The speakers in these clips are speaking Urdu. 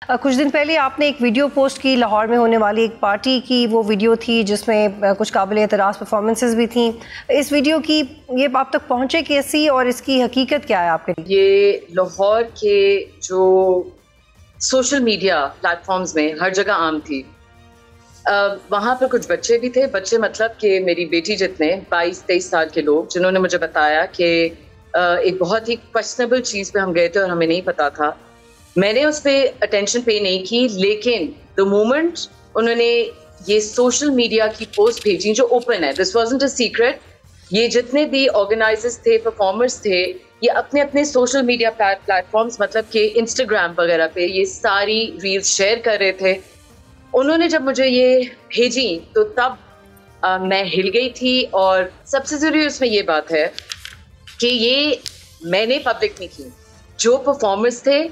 کچھ دن پہلے آپ نے ایک ویڈیو پوسٹ کی لاہور میں ہونے والی ایک پارٹی کی، وہ ویڈیو تھی جس میں کچھ قابل اعتراض پرفارمنسز بھی تھیں. اس ویڈیو کی یہ آپ تک پہنچے کیسی اور اس کی حقیقت کیا ہے آپ کے لیے؟ یہ لاہور کے جو سوشل میڈیا پلیٹ فارمز میں ہر جگہ عام تھی. وہاں پر کچھ بچے بھی تھے، بچے مطلب کہ میری بیٹی جتنے 22-23 سال کے لوگ، جنہوں نے مجھے بتایا کہ ایک بہت ہی کویسچنیبل چیز پہ ہم گئے تھے اور ہمیں نہیں پتا تھا. میں نے اس پہ اٹینشن پے نہیں کی، لیکن دا مومنٹ انہوں نے یہ سوشل میڈیا کی پوسٹ بھیجی جو اوپن ہے، دس وازنٹ اے سیکرٹ. یہ جتنے بھی آرگنائزرز تھے، پرفارمرز تھے، یہ اپنے اپنے سوشل میڈیا پلیٹ فارمز مطلب کہ انسٹاگرام وغیرہ پہ یہ ساری ریلز شیئر کر رہے تھے. انہوں نے جب مجھے یہ بھیجی تو تب میں ہل گئی تھی. اور سب سے ضروری اس میں یہ بات ہے کہ یہ میں نے پبلک نہیں کی، جو پرفارمرز تھے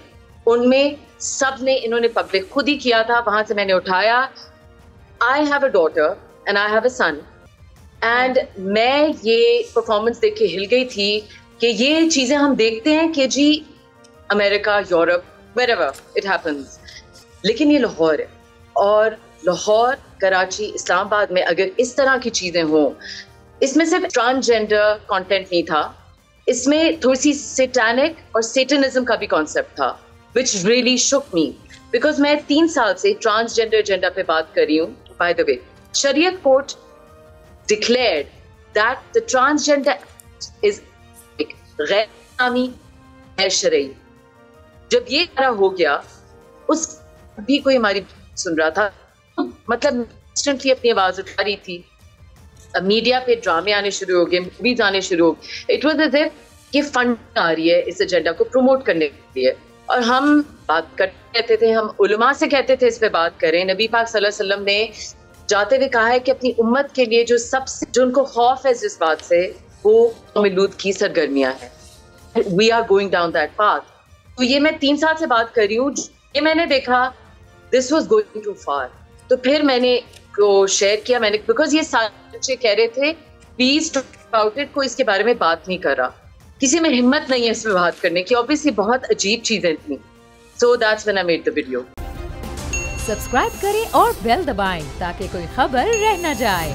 ان میں سب نے انہوں نے پبلک خود ہی کیا تھا. وہاں سے میں نے اٹھایا، I have a daughter and I have a son, and میں یہ پرفارمنس دیکھ کے ہل گئی تھی کہ یہ چیزیں ہم دیکھتے ہیں کہ جی امریکہ، یورپ، ویئر ایور اٹ ہیپنز، لیکن یہ لاہور ہے. اور لاہور، کراچی، اسلام آباد میں اگر اس طرح کی چیزیں ہوں، اس میں صرف ٹرانسجینڈر کانٹینٹ نہیں تھا، اس میں تھوڑی سی سیٹینک اور سیٹنزم کا بھی کانسیپٹ تھا، which really shook me because میں 3 سال سے ٹرانسجینڈر ایجنڈا پہ بات کر رہی ہوں. By the way, شریعت court declared that the transgender is غیر اسلامی، غیر شرعی. جب یہ سارا ہو گیا، اس بھی کوئی ہماری سن رہا تھا، مطلب انسٹنٹلی اپنی آواز اٹھا رہی تھی. میڈیا پہ ڈرامے آنے شروع ہو گئے، موویز آنے شروع ہو گئے. اٹ واز ایز اف کہ فنڈ آ رہی ہے اس ایجنڈا کو پروموٹ کرنے کے لیے. اور ہم بات کرتے رہتے تھے، ہم علماء سے کہتے تھے اس پہ بات کریں. نبی پاک صلی اللہ علیہ وسلم نے جاتے ہوئے کہا ہے کہ اپنی امت کے لیے جو سب سے جو ان کو خوف ہے جس بات سے، وہ قوم لوط کی سرگرمیاں ہیں. We are going down that path. تو یہ میں 3 سال سے بات کر رہی ہوں. یہ میں نے دیکھا this was going too far, تو پھر میں نے کو شیئر کیا. میں نے بیکاز یہ سارے بچے کہہ رہے تھے پلیز ٹاک اباؤٹ اٹ، کوئی اس کے بارے میں بات نہیں کر رہا، کسی میں ہمت نہیں ہے اس پہ بات کرنے کی. obviously بہت عجیب چیزیں تھیں. So that's when I made the video. Subscribe کریں اور بیل دبائیں تاکہ کوئی خبر رہ نہ جائے.